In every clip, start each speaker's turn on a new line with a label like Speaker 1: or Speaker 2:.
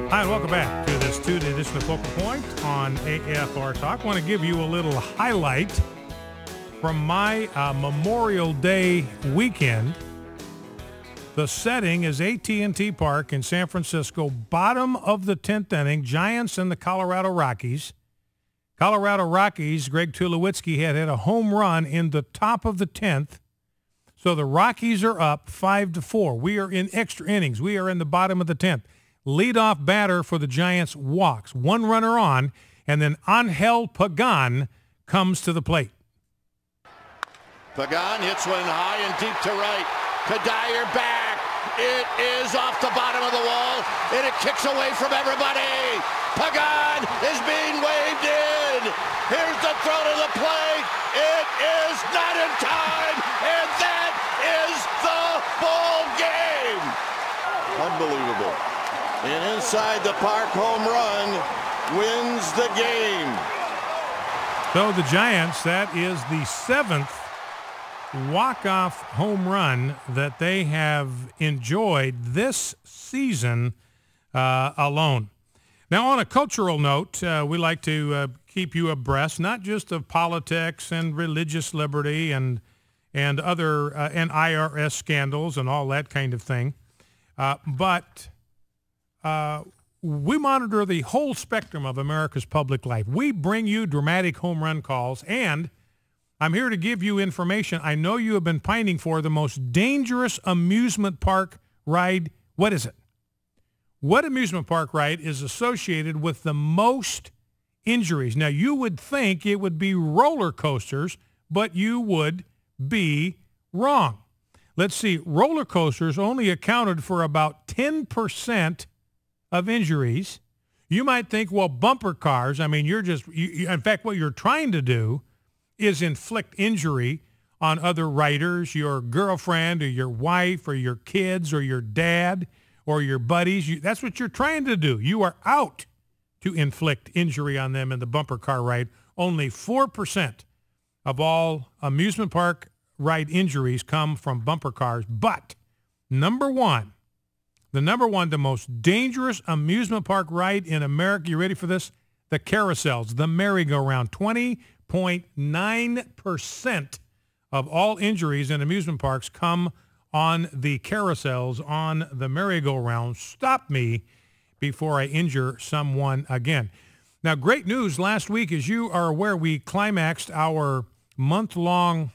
Speaker 1: Hi, and welcome back to this Tuesday edition of Focal Point on AFR Talk. I want to give you a little highlight from my Memorial Day weekend. The setting is AT&T Park in San Francisco, bottom of the 10th inning, Giants and the Colorado Rockies. Colorado Rockies, Greg Tulowitzki had hit a home run in the top of the 10th. So the Rockies are up 5-4. We are in extra innings. We are in the bottom of the 10th. Leadoff batter for the Giants walks. One runner on, and then Angel Pagan comes to the plate.
Speaker 2: Pagan hits one high and deep to right. Kadire back. It is off the bottom of the wall, and it kicks away from everybody. Pagan is being waved in. Here's the throw to the plate. It is not in time, and that is the ball game. Unbelievable. An inside the park home run wins the game.
Speaker 1: So the Giants, that is the 7th walk-off home run that they have enjoyed this season alone. Now, on a cultural note, we like to keep you abreast, not just of politics and religious liberty and other and IRS scandals and all that kind of thing, but we monitor the whole spectrum of America's public life. We bring you dramatic home run calls, and I'm here to give you information I know you have been pining for, the most dangerous amusement park ride. What is it? What amusement park ride is associated with the most injuries? Now, you would think it would be roller coasters, but you would be wrong. Let's see, roller coasters only accounted for about 10% of injuries. You might think, well, bumper cars, I mean, in fact, what you're trying to do is inflict injury on other riders, your girlfriend or your wife or your kids or your dad or your buddies. That's what you're trying to do. You are out to inflict injury on them in the bumper car ride. Only 4% of all amusement park ride injuries come from bumper cars. But the number one, the most dangerous amusement park ride in America, you ready for this? The carousels, the merry-go-round. 20.9% of all injuries in amusement parks come on the carousels, on the merry-go-round. Stop me before I injure someone again. Now, great news. Last week, as you are aware, we climaxed our month-long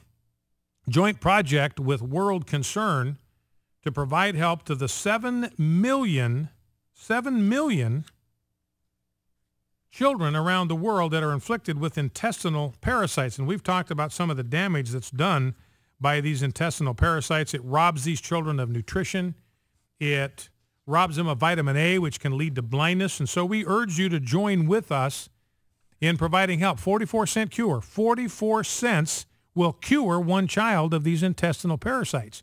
Speaker 1: joint project with World Concern to provide help to the 7 million children around the world that are inflicted with intestinal parasites. And we've talked about some of the damage that's done by these intestinal parasites. It robs these children of nutrition. It robs them of vitamin A, which can lead to blindness. And so we urge you to join with us in providing help. 44-cent cure. 44 cents will cure one child of these intestinal parasites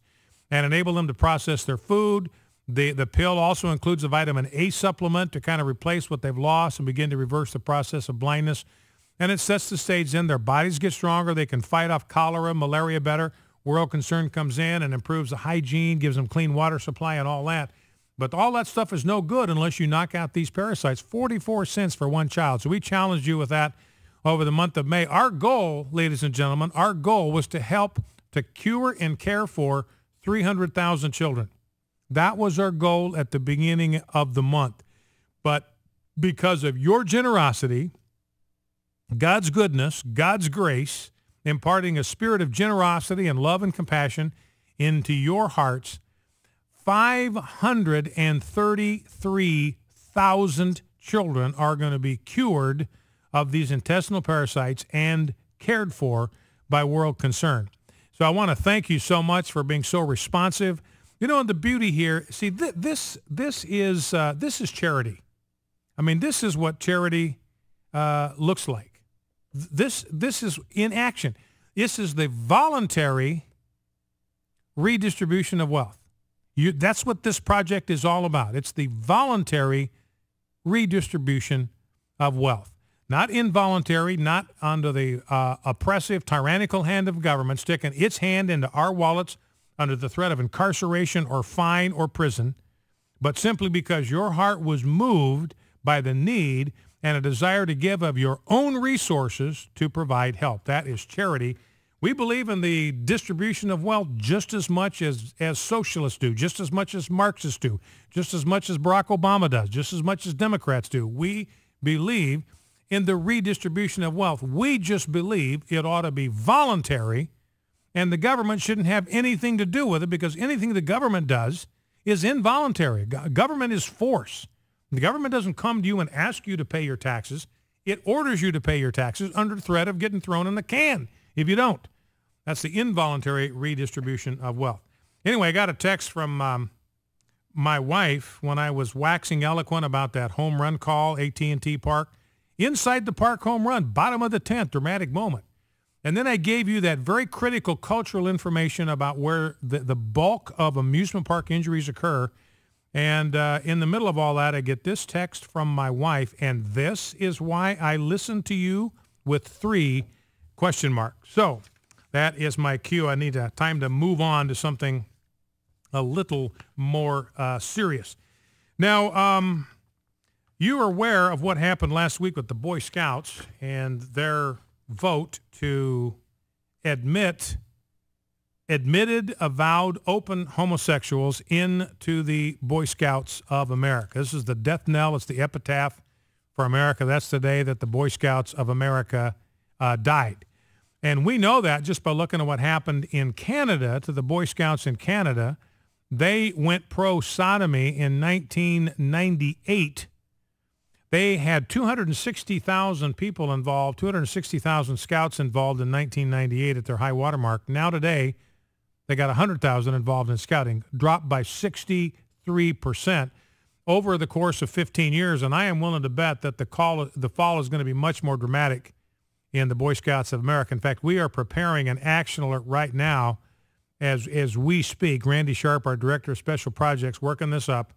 Speaker 1: and enable them to process their food. The pill also includes a vitamin A supplement to kind of replace what they've lost and begin to reverse the process of blindness. And it sets the stage then. Their bodies get stronger. They can fight off cholera, malaria better. World Concern comes in and improves the hygiene, gives them clean water supply and all that. But all that stuff is no good unless you knock out these parasites. 44 cents for one child. So we challenged you with that over the month of May. Our goal, ladies and gentlemen, our goal was to help to cure and care for 300,000 children. That was our goal at the beginning of the month. But because of your generosity, God's goodness, God's grace, imparting a spirit of generosity and love and compassion into your hearts, 533,000 children are going to be cured of these intestinal parasites and cared for by World Concern. So I want to thank you so much for being so responsive. You know, and the beauty here, see, this is charity. I mean, this is what charity looks like. This is in action. This is the voluntary redistribution of wealth. That's what this project is all about. It's the voluntary redistribution of wealth. Not involuntary, not under the oppressive, tyrannical hand of government sticking its hand into our wallets under the threat of incarceration or fine or prison, but simply because your heart was moved by the need and a desire to give of your own resources to provide help. That is charity. We believe in the distribution of wealth just as much as socialists do, just as much as Marxists do, just as much as Barack Obama does, just as much as Democrats do. We believe in the redistribution of wealth. We just believe it ought to be voluntary, and the government shouldn't have anything to do with it, because anything the government does is involuntary. Government is force. The government doesn't come to you and ask you to pay your taxes. It orders you to pay your taxes under threat of getting thrown in the can if you don't. That's the involuntary redistribution of wealth. Anyway, I got a text from my wife when I was waxing eloquent about that home run call, AT&T Park. Inside the park home run, bottom of the 10th, dramatic moment. And then I gave you that very critical cultural information about where the bulk of amusement park injuries occur. And in the middle of all that, I get this text from my wife, and this is why I listen to you with 3 question marks. So that is my cue. I need time to move on to something a little more serious. Now, you are aware of what happened last week with the Boy Scouts and their vote to admitted avowed open homosexuals into the Boy Scouts of America. This is the death knell. It's the epitaph for America. That's the day that the Boy Scouts of America died. And we know that just by looking at what happened in Canada to the Boy Scouts in Canada. They went pro-sodomy in 1998. They had 260,000 people involved, 260,000 scouts involved in 1998 at their high water mark. Now today, they got 100,000 involved in scouting, dropped by 63% over the course of 15 years. And I am willing to bet that the fall is going to be much more dramatic in the Boy Scouts of America. In fact, we are preparing an action alert right now as we speak. Randy Sharp, our Director of Special Projects, working this up.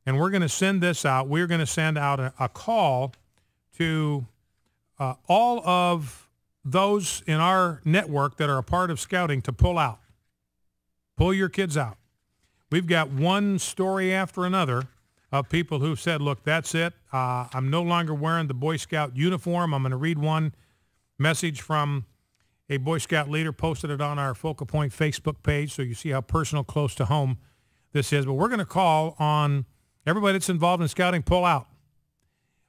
Speaker 1: And we're going to send this out. We're going to send out a call to all of those in our network that are a part of scouting to pull out. Pull your kids out. We've got one story after another of people who've said, look, that's it. I'm no longer wearing the Boy Scout uniform. I'm going to read one message from a Boy Scout leader, posted it on our Focal Point Facebook page, so you see how personal, close to home this is. But we're going to call on everybody that's involved in scouting, pull out.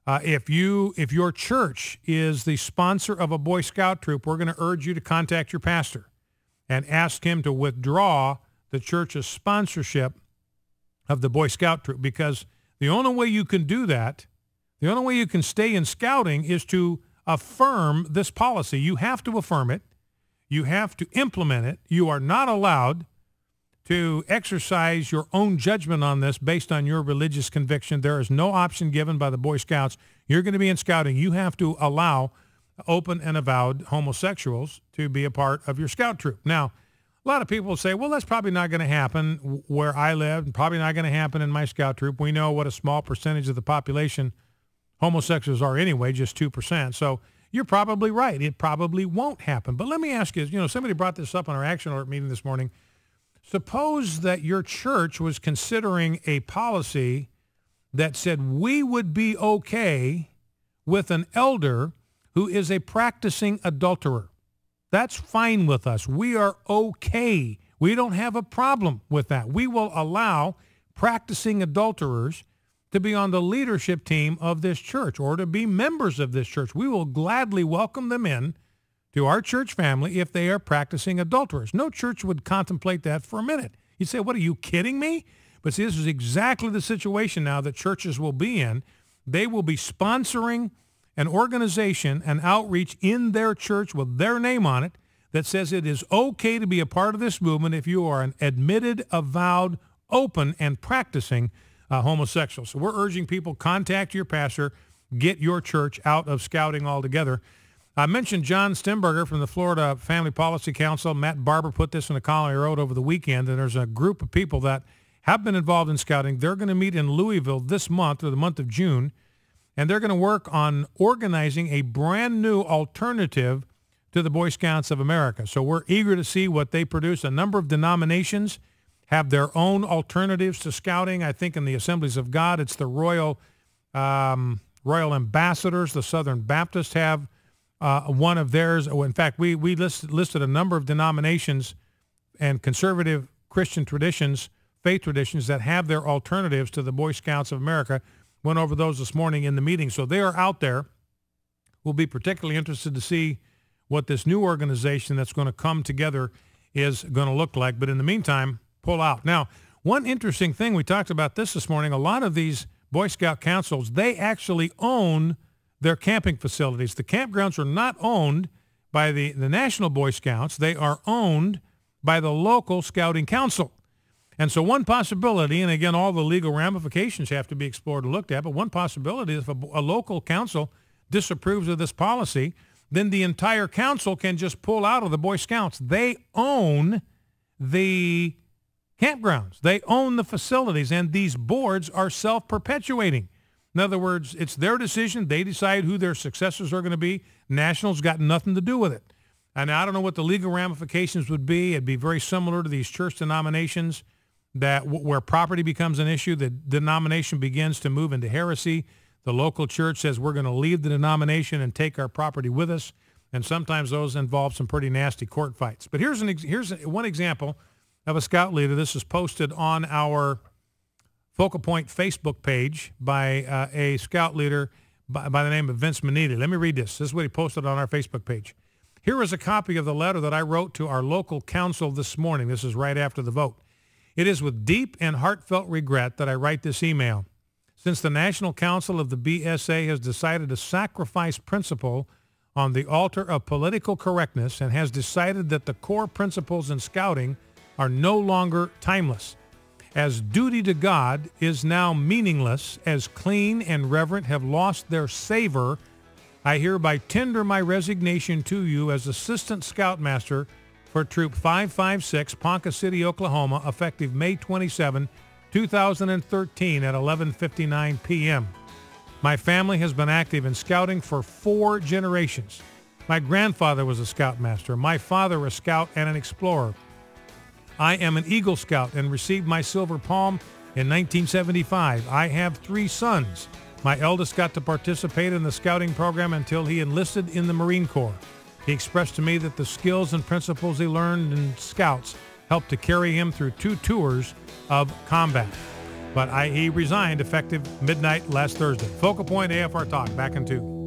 Speaker 1: If your church is the sponsor of a Boy Scout troop, we're going to urge you to contact your pastor and ask him to withdraw the church's sponsorship of the Boy Scout troop, because the only way you can do that, the only way you can stay in scouting is to affirm this policy. You have to affirm it. You have to implement it. You are not allowed to exercise your own judgment on this based on your religious conviction. There is no option given by the Boy Scouts. You're going to be in scouting. You have to allow open and avowed homosexuals to be a part of your scout troop. Now, a lot of people say, well, that's probably not going to happen where I live, and probably not going to happen in my scout troop. We know what a small percentage of the population homosexuals are anyway, just 2%. So you're probably right. It probably won't happen. But let me ask you, somebody brought this up on our Action Alert meeting this morning. Suppose that your church was considering a policy that said we would be okay with an elder who is a practicing adulterer. That's fine with us. We are okay. We don't have a problem with that. We will allow practicing adulterers to be on the leadership team of this church or to be members of this church. We will gladly welcome them in to our church family if they are practicing adulterers. No church would contemplate that for a minute. You'd say, what, are you kidding me? But see, this is exactly the situation now that churches will be in. They will be sponsoring an organization, an outreach in their church with their name on it that says it is okay to be a part of this movement if you are an admitted, avowed, open, and practicing homosexual. So we're urging people, contact your pastor, get your church out of scouting altogether. I mentioned John Stemberger from the Florida Family Policy Council. Matt Barber put this in a column he wrote over the weekend, and there's a group of people that have been involved in scouting. They're going to meet in Louisville this month, or the month of June, and they're going to work on organizing a brand new alternative to the Boy Scouts of America. So we're eager to see what they produce. A number of denominations have their own alternatives to scouting. I think in the Assemblies of God, it's the Royal Ambassadors. The Southern Baptists have one of theirs. In fact, we listed a number of denominations and conservative Christian traditions, faith traditions, that have their alternatives to the Boy Scouts of America. Went over those this morning in the meeting. So they are out there. We'll be particularly interested to see what this new organization that's going to come together is going to look like. But in the meantime, pull out. Now, one interesting thing, we talked about this morning, a lot of these Boy Scout councils, they actually own their camping facilities. The campgrounds are not owned by the National Boy Scouts. They are owned by the local scouting council. And so one possibility, and again, all the legal ramifications have to be explored and looked at, but one possibility is if a local council disapproves of this policy, then the entire council can just pull out of the Boy Scouts. They own the campgrounds. They own the facilities, and these boards are self-perpetuating. In other words, it's their decision. They decide who their successors are going to be. National's got nothing to do with it. And I don't know what the legal ramifications would be. It'd be very similar to these church denominations that where property becomes an issue, the denomination begins to move into heresy. The local church says we're going to leave the denomination and take our property with us. And sometimes those involve some pretty nasty court fights. But here's one example of a scout leader. This is posted on our Focal Point Facebook page by a scout leader by the name of Vince Maniti. Let me read this. This is what he posted on our Facebook page. Here is a copy of the letter that I wrote to our local council this morning. This is right after the vote. It is with deep and heartfelt regret that I write this email. Since the National Council of the BSA has decided to sacrifice principle on the altar of political correctness and has decided that the core principles in scouting are no longer timeless, as duty to God is now meaningless, as clean and reverent have lost their savor, I hereby tender my resignation to you as Assistant Scoutmaster for Troop 556, Ponca City, Oklahoma, effective May 27, 2013 at 11:59 p.m. My family has been active in scouting for 4 generations. My grandfather was a Scoutmaster. My father a scout and an explorer. I am an Eagle Scout and received my Silver Palm in 1975. I have 3 sons. My eldest got to participate in the scouting program until he enlisted in the Marine Corps. He expressed to me that the skills and principles he learned in scouts helped to carry him through 2 tours of combat. But he resigned effective midnight last Thursday. Focal Point AFR Talk, back in 2.